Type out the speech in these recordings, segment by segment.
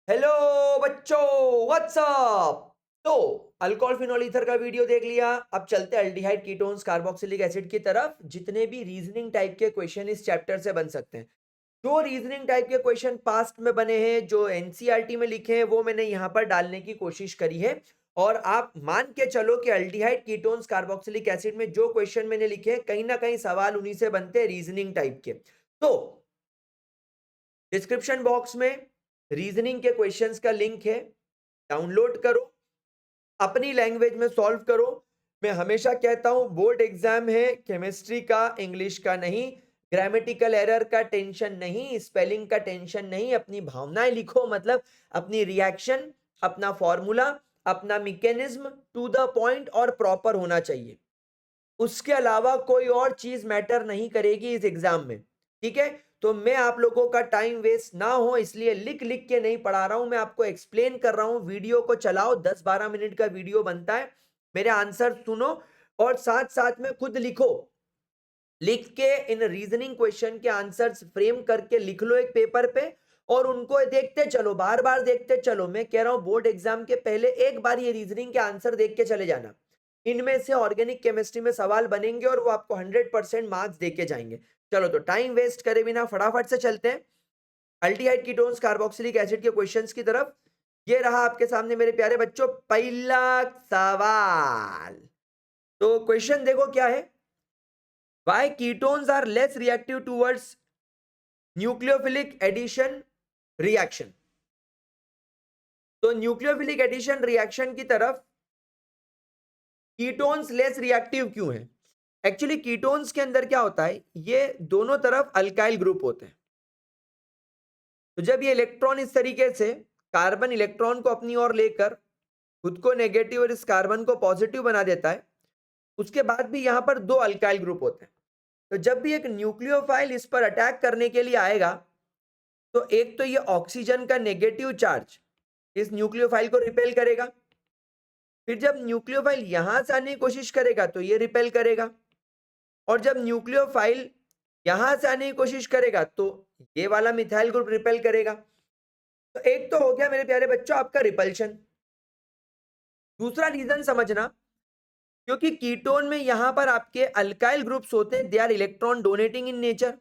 Hello बच्चों, WhatsApp. तो alcohol phenol ether का वीडियो देख लिया। अब चलते हैं अल्डिहाइड कीटोन्स कार्बोक्सिलिक एसिड की तरफ। जितने भी रीजनिंग टाइप के क्वेश्चन इस चैप्टर से बन सकते हैं, जो रीजनिंग टाइप के क्वेश्चन पास्ट में बने हैं, जो एनसीईआरटी में लिखे हैं, वो मैंने यहाँ पर डालने की कोशिश करी है। और आप मान के चलो कि अल्डिहाइड कीटोन्स कार्बोक्सिलिक एसिड में जो क्वेश्चन मैंने लिखे हैं, कहीं ना कहीं सवाल उन्हीं से बनते हैं, रीजनिंग टाइप के। तो डिस्क्रिप्शन बॉक्स में रीजनिंग के क्वेश्चंस का लिंक है, डाउनलोड करो, अपनी लैंग्वेज में सॉल्व करो। मैं हमेशा कहता हूं, बोर्ड एग्जाम है, केमिस्ट्री का, इंग्लिश का नहीं। ग्रामेटिकल एरर का टेंशन नहीं, स्पेलिंग का टेंशन नहीं, अपनी भावनाएं लिखो। मतलब अपनी रिएक्शन, अपना फॉर्मूला, अपना मैकेनिज्म टू द पॉइंट और प्रॉपर होना चाहिए। उसके अलावा कोई और चीज मैटर नहीं करेगी इस एग्जाम में, ठीक है। तो मैं आप लोगों का टाइम वेस्ट ना हो इसलिए लिख लिख के नहीं पढ़ा रहा हूं, मैं आपको एक्सप्लेन कर रहा हूं। वीडियो को चलाओ, 10-12 मिनट का वीडियो बनता है, मेरे आंसर सुनो और साथ साथ में खुद लिखो। लिख के इन रीजनिंग क्वेश्चन के आंसर्स फ्रेम करके लिख लो एक पेपर पे, और उनको देखते चलो, बार बार देखते चलो। मैं कह रहा हूं बोर्ड एग्जाम के पहले एक बार ये रीजनिंग के आंसर देख के चले जाना। इनमें से ऑर्गेनिक केमिस्ट्री में सवाल बनेंगे और वो आपको 100% मार्क्स देके जाएंगे। चलो, तो टाइम वेस्ट करे बिना फटाफट से चलते हैं अल्डिहाइड कीटोन्स कार्बोक्सिलिक एसिड के क्वेश्चंस की तरफ। ये रहा आपके सामने मेरे प्यारे बच्चों पहला सवाल। तो क्वेश्चन देखो क्या है। Why ketones are less reactive towards nucleophilic addition reaction? तो न्यूक्लियोफिलिक एडिशन रिएक्शन की तरफ कीटोन्स लेस रिएक्टिव क्यों है? एक्चुअली कीटोन्स के अंदर क्या होता है, ये दोनों तरफ अल्काइल ग्रुप होते हैं। तो जब ये इलेक्ट्रॉन इस तरीके से कार्बन इलेक्ट्रॉन को अपनी ओर लेकर खुद को नेगेटिव और इस कार्बन को पॉजिटिव बना देता है, उसके बाद भी यहां पर दो अल्काइल ग्रुप होते हैं। तो जब भी एक न्यूक्लियोफाइल इस पर अटैक करने के लिए आएगा, तो एक तो ये ऑक्सीजन का नेगेटिव चार्ज इस न्यूक्लियोफाइल को रिपेल करेगा। फिर जब न्यूक्लियोफाइल यहां से आने की कोशिश करेगा तो ये रिपेल करेगा। और जब न्यूक्लियोफाइल यहां से आने की कोशिश करेगा तो ये वाला मिथाइल ग्रुप रिपेल करेगा। तो एक तो हो गया मेरे प्यारे बच्चों आपका रिपल्शन। दूसरा रीजन समझना, क्योंकि कीटोन में यहां पर आपके अल्काइल ग्रुप्स होते हैं, they are electron donating in nature.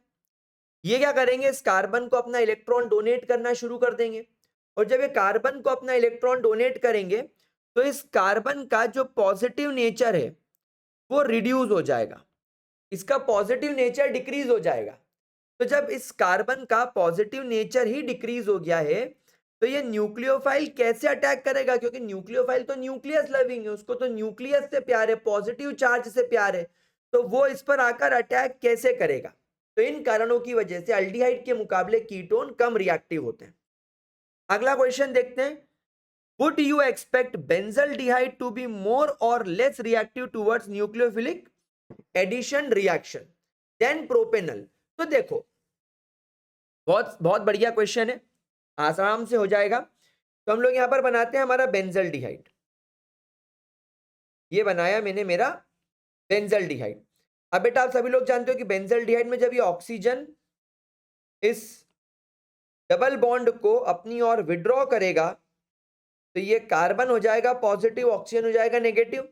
ये क्या करेंगे, इस कार्बन को अपना इलेक्ट्रॉन डोनेट करना शुरू कर देंगे। और जब ये कार्बन को अपना इलेक्ट्रॉन डोनेट करेंगे, तो इस कार्बन का जो पॉजिटिव नेचर है वो रिड्यूस हो जाएगा, इसका पॉजिटिव नेचर डिक्रीज हो जाएगा। तो जब इस कार्बन का पॉजिटिव नेचर ही डिक्रीज हो गया है, तो ये न्यूक्लियोफाइल कैसे अटैक करेगा? क्योंकि न्यूक्लियोफाइल तो न्यूक्लियस लविंग है, उसको तो न्यूक्लियस से प्यार है, पॉजिटिव चार्ज से प्यार है। तो वो इस पर आकर अटैक कैसे करेगा? तो इन कारणों की वजह से अल्डिहाइड के मुकाबले कीटोन कम रिएक्टिव होते हैं। अगला क्वेश्चन देखते हैं। Would you expect benzaldehyde to be more or less reactive towards nucleophilic addition reaction than propanol? तो देखो, बहुत बहुत बढ़िया क्वेश्चन है, आराम से हो जाएगा। तो हम लोग यहां पर बनाते हैं हमारा बेंजल्डिहाइड। ये बनाया मैंने मेरा बेंजल्डिहाइड। अब बेटा आप सभी लोग जानते हो कि बेंजल्डिहाइड में जब ये ऑक्सीजन इस डबल बॉन्ड को अपनी ओर विड्रॉ करेगा, तो ये कार्बन हो जाएगा पॉजिटिव, ऑक्सीजन हो जाएगा नेगेटिव।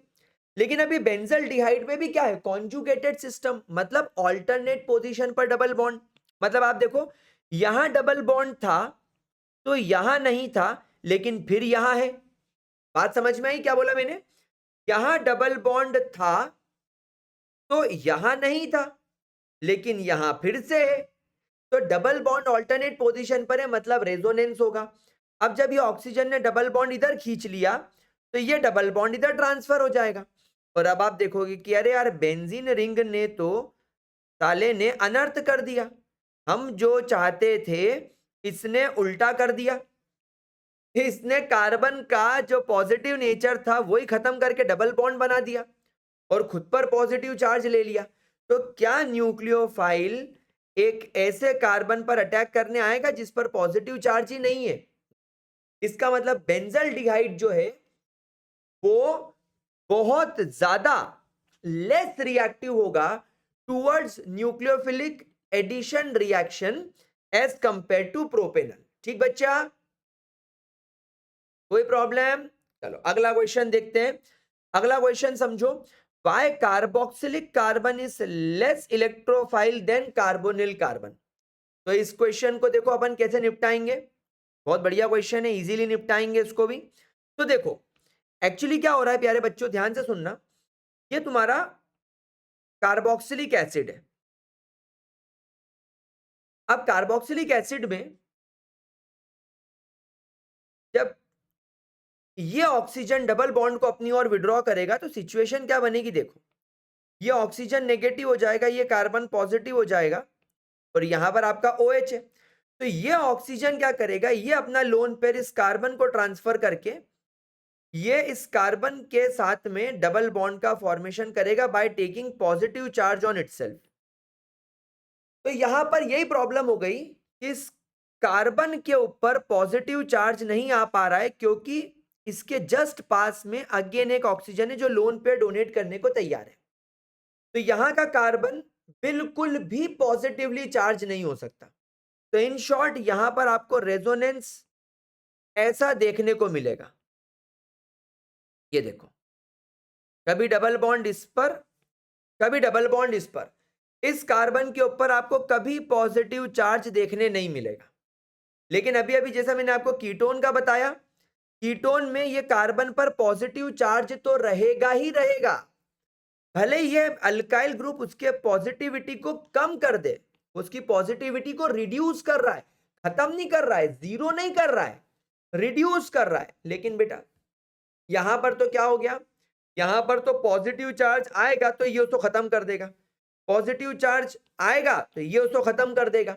लेकिन अभी बेंजल्डिहाइड में भी क्या है, कॉन्जुगेटेड सिस्टम, मतलब ऑल्टरनेट पोजीशन पर डबल बॉन्ड। मतलब आप देखो, यहां डबल बॉन्ड था तो यहां नहीं था, लेकिन फिर यहां है। बात समझ में आई क्या बोला मैंने? यहां डबल बॉन्ड था तो यहां नहीं था, लेकिन यहां फिर से है। तो डबल बॉन्ड ऑल्टरनेट पोजीशन पर है, मतलब रेजोनेंस होगा। अब जब ये ऑक्सीजन ने डबल बॉन्ड इधर खींच लिया, तो ये डबल बॉन्ड इधर ट्रांसफर हो जाएगा। और अब आप देखोगे कि अरे यार, बेंजीन रिंग ने तो साले ने अनर्थ कर दिया, हम जो चाहते थे इसने उल्टा कर दिया। इसने कार्बन का जो पॉजिटिव नेचर था वही खत्म करके डबल बॉन्ड बना दिया और खुद पर पॉजिटिव चार्ज ले लिया। तो क्या न्यूक्लियोफाइल एक ऐसे कार्बन पर अटैक करने आएगा जिस पर पॉजिटिव चार्ज ही नहीं है? इसका मतलब बेंजल्डिहाइड जो है वो बहुत ज्यादा लेस रिएक्टिव होगा towards nucleophilic addition reaction as compare to propanal. ठीक बच्चा? कोई प्रॉब्लम? चलो अगला क्वेश्चन देखते हैं। अगला क्वेश्चन समझो, why carboxylic carbon is less electrophile than carbonyl carbon. तो इस क्वेश्चन को देखो अपन कैसे निपटाएंगे। बहुत बढ़िया क्वेश्चन है, इजीली निपटाएंगे इसको भी। तो देखो एक्चुअली क्या हो रहा है प्यारे बच्चों, ध्यान से सुनना। ये तुम्हारा कार्बोक्सिलिक एसिड है। अब कार्बोक्सिलिक एसिड में जब ये ऑक्सीजन डबल बॉन्ड को अपनी ओर विड्रॉ करेगा तो सिचुएशन क्या बनेगी देखो। ये ऑक्सीजन नेगेटिव हो जाएगा, ये कार्बन पॉजिटिव हो जाएगा और यहां पर आपका OH है। तो ये ऑक्सीजन क्या करेगा, ये अपना लोन पेयर इस कार्बन को ट्रांसफर करके ये इस कार्बन के साथ में डबल बॉन्ड का फॉर्मेशन करेगा by taking positive charge on itself. तो यहां पर यही प्रॉब्लम हो गई कि इस कार्बन के ऊपर पॉजिटिव चार्ज नहीं आ पा रहा है क्योंकि इसके जस्ट पास में अगेन एक ऑक्सीजन है जो लोन पेयर डोनेट करने को तैयार है। तो यहां का कार्बन बिल्कुल भी पॉजिटिवली चार्ज नहीं हो सकता। तो इन शॉर्ट यहां पर आपको रेजोनेंस ऐसा देखने को मिलेगा। ये देखो, कभी डबल बॉन्ड इस पर, कभी डबल बॉन्ड इस पर। इस कार्बन के ऊपर आपको कभी पॉजिटिव चार्ज देखने नहीं मिलेगा। लेकिन अभी अभी जैसा मैंने आपको कीटोन का बताया, कीटोन में ये कार्बन पर पॉजिटिव चार्ज तो रहेगा ही रहेगा। भले ये अल्काइल ग्रुप उसके पॉजिटिविटी को कम कर दे, उसकी पॉजिटिविटी को रिड्यूस कर रहा है, खत्म नहीं कर रहा है, जीरो नहीं कर रहा है, रिड्यूस कर रहा है। लेकिन बेटा यहां पर तो क्या हो गया, यहां पर तो पॉजिटिव चार्ज आएगा तो ये उसको खत्म कर देगा, पॉजिटिव चार्ज आएगा तो ये उसको खत्म कर देगा।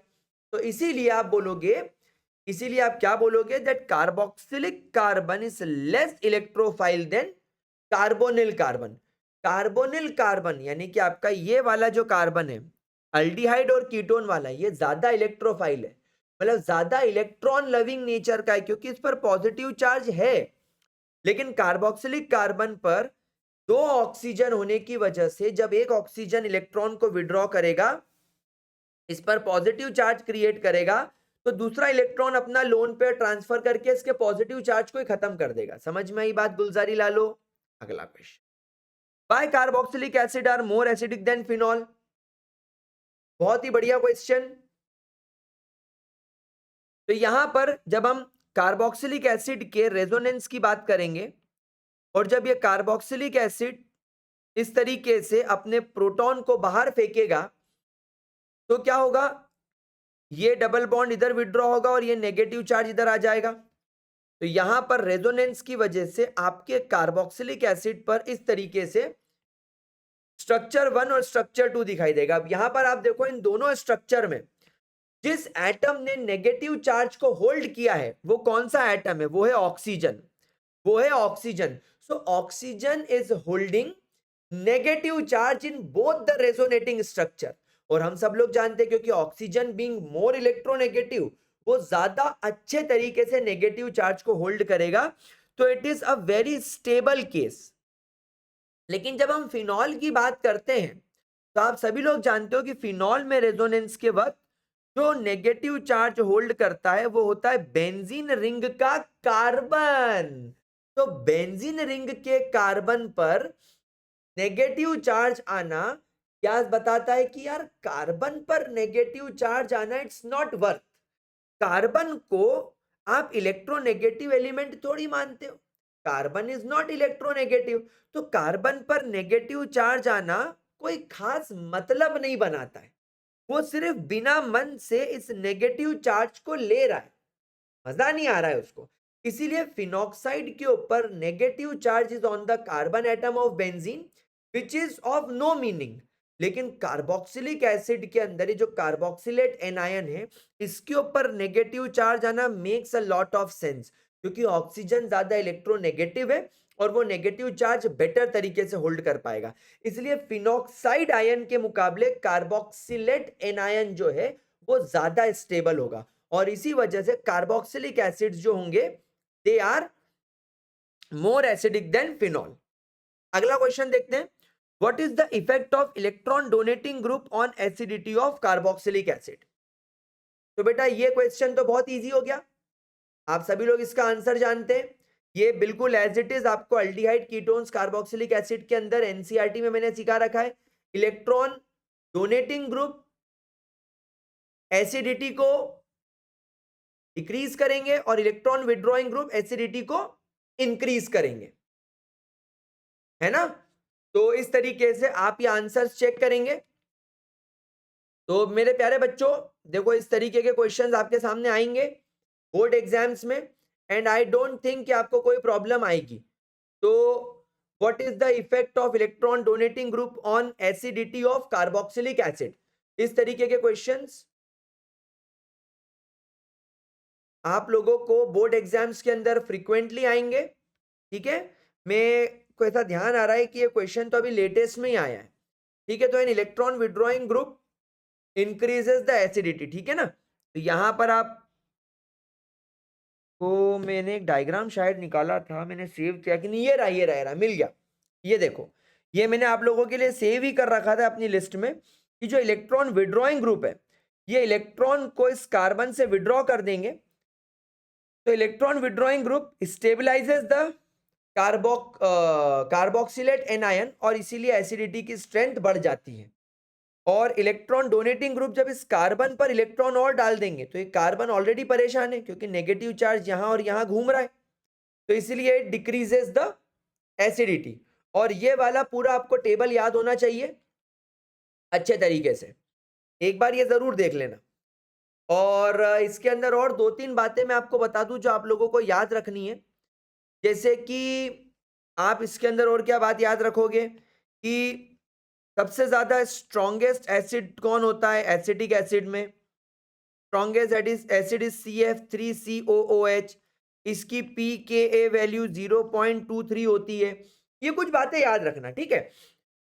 तो इसीलिए आप बोलोगे, इसीलिए आप क्या बोलोगे, that carboxylic carbon is less electrophile than carbonyl carbon. Carbonyl carbon यानी कि आपका ये वाला जो कार्बन है अल्डिहाइड और कीटोन वाला, ये ज्यादा इलेक्ट्रोफाइल है, मतलब ज्यादा इलेक्ट्रॉन लविंग नेचर का है क्योंकि इस पर पॉजिटिव चार्ज है। लेकिन कार्बोक्सिलिक कार्बन पर दो ऑक्सीजन होने की वजह से जब एक ऑक्सीजन इलेक्ट्रॉन को विड्रॉ करेगा, इस पर पॉजिटिव चार्ज क्रिएट करेगा, तो दूसरा इलेक्ट्रॉन अपना लोन पेयर ट्रांसफर करके इसके पॉजिटिव चार्ज को ही खत्म कर देगा। समझ में आई बात गुलजारी लालो? अगला question, why carboxylic acid are more acidic than phenol. बहुत ही बढ़िया क्वेश्चन। तो यहां पर जब हम कार्बोक्सिलिक एसिड के रेजोनेंस की बात करेंगे और जब ये कार्बोक्सिलिक एसिड इस तरीके से अपने प्रोटॉन को बाहर फेंकेगा तो क्या होगा, ये डबल बॉन्ड इधर विड्रॉ होगा और ये नेगेटिव चार्ज इधर आ जाएगा। तो यहां पर रेजोनेंस की वजह से आपके कार्बोक्सिलिक एसिड पर इस तरीके से स्ट्रक्चर 1 और स्ट्रक्चर 2 दिखाई देगा। अब यहां पर आप देखो इन दोनों स्ट्रक्चर में जिस एटम ने नेगेटिव चार्ज को होल्ड किया है वो कौन सा एटम है, वो है ऑक्सीजन, वो है oxygen. So oxygen is holding negative charge in both the resonating structure. और हम सब लोग जानते हैं क्योंकि ऑक्सीजन बीइंग मोर इलेक्ट्रोनेगेटिव वो ज्यादा अच्छे तरीके से नेगेटिव चार्ज को होल्ड करेगा, तो it is a very stable case. लेकिन जब हम फिनॉल की बात करते हैं तो आप सभी लोग जानते हो कि फिनॉल में रेजोनेंस के वक्त जो नेगेटिव चार्ज होल्ड करता है वो होता है बेंजीन रिंग का कार्बन। तो बेंजीन रिंग के कार्बन पर नेगेटिव चार्ज आना क्या बताता है कि यार कार्बन पर नेगेटिव चार्ज आना इट्स नॉट वर्थ। कार्बन को आप इलेक्ट्रोनेगेटिव एलिमेंट थोड़ी मानते हो, कार्बन इज नॉट इलेक्ट्रोनेगेटिव। तो कार्बन पर नेगेटिव चार्ज आना कोई खास मतलब नहीं बनाता है, वो सिर्फ बिना मन से इस नेगेटिव चार्ज को ले रहा है, मजा नहीं आ रहा है उसको। इसीलिए फिनॉक्साइड के ऊपर negative charge is on the carbon atom of benzene which is of no meaning. लेकिन कार्बोक्सिलिक एसिड के अंदर ये जो कार्बोक्सिलेट एनायन है इसके ऊपर नेगेटिव चार्ज आना makes a lot of sense क्योंकि ऑक्सीजन ज्यादा इलेक्ट्रोनेगेटिव है और वो नेगेटिव चार्ज बेटर तरीके से होल्ड कर पाएगा। इसलिए फिनॉक्साइड आयन के मुकाबले कार्बोक्सिलेट एनायन जो है वो ज्यादा स्टेबल होगा और इसी वजह से कार्बोक्सिलिक एसिड्स जो होंगे they are more acidic than phenol. अगला क्वेश्चन देखते हैं, what is the effect of electron donating group on acidity of carboxylic acid. तो बेटा ये क्वेश्चन तो बहुत इजी हो गया, आप सभी लोग इसका आंसर जानते हैं। ये बिल्कुल एज इट इज आपको अल्डिहाइड कीटोन्स कार्बोक्सिलिक एसिड के अंदर एनसीईआरटी में मैंने सिखा रखा है। इलेक्ट्रॉन डोनेटिंग ग्रुप एसिडिटी को डिक्रीज करेंगे और इलेक्ट्रॉन विड्रॉइंग ग्रुप एसिडिटी को इंक्रीज करेंगे, है ना। तो इस तरीके से आप ये आंसर्स चेक करेंगे। तो मेरे प्यारे बच्चों देखो, इस तरीके के क्वेश्चंस आपके सामने आएंगे बोर्ड एग्जाम्स में, एंड आई डोंट थिंक कि आपको कोई प्रॉब्लम आएगी। तो what is the effect of electron donating group on acidity of carboxylic acid, इस तरीके के क्वेश्चंस आप लोगों को बोर्ड एग्जाम्स के अंदर फ्रीक्वेंटली आएंगे, ठीक है। मैं को ऐसा ध्यान आ रहा है कि ये क्वेश्चन तो अभी लेटेस्ट में ही आया है, ठीक है। तो an electron withdrawing group increases the acidity, ठीक है ना। तो यहां पर आप को मैंने एक डायग्राम शायद निकाला था, मैंने सेव किया कि नहीं, ये रहा मिल गया। ये देखो, ये मैंने आप लोगों के लिए सेव ही कर रखा था अपनी लिस्ट में कि जो इलेक्ट्रॉन विड्रॉइंग ग्रुप है, ये इलेक्ट्रॉन को इस कार्बन से विड्रॉ कर देंगे। तो electron withdrawing group stabilises the carboxylate anion और इसीलिए एसिडिटी की स्ट्रेंथ बढ़ जाती है। और इलेक्ट्रॉन डोनेटिंग ग्रुप जब इस कार्बन पर इलेक्ट्रॉन और डाल देंगे तो ये कार्बन ऑलरेडी परेशान है क्योंकि नेगेटिव चार्ज यहां और यहां घूम रहा है, तो इसलिए डिक्रीजेस द एसिडिटी। और ये वाला पूरा आपको टेबल याद होना चाहिए अच्छे तरीके से, एक बार ये जरूर देख लेना। और इसके अंदर और 2-3 बातें मैं आपको बता दूं जो आप लोगों को याद रखनी है। जैसे कि आप इसके अंदर और क्या बात याद रखोगे कि सबसे ज्यादा स्ट्रॉन्गेस्ट एसिड कौन होता है एसिटिक एसिड में, स्ट्रॉन्गेस्ट एसिड इज CF3COOH, इसकी pKa वैल्यू 0.23 होती है। ये कुछ बातें याद रखना, ठीक है।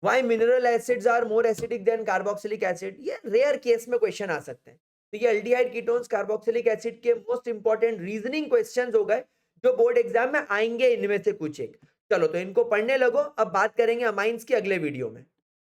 Why mineral acids are more acidic than carboxylic acid, ये रेयर केस में क्वेश्चन आ सकते हैं। तो ये अल्डिहाइड कीटोन्स कार्बोक्सिलिक एसिड के मोस्ट इंपॉर्टेंट रीजनिंग क्वेश्चंस हो गए जो बोर्ड एग्जाम में आएंगे, इनमें से कुछ एक। चलो तो इनको पढ़ने लगो, अब बात करेंगे अमाइंस की अगले वीडियो में।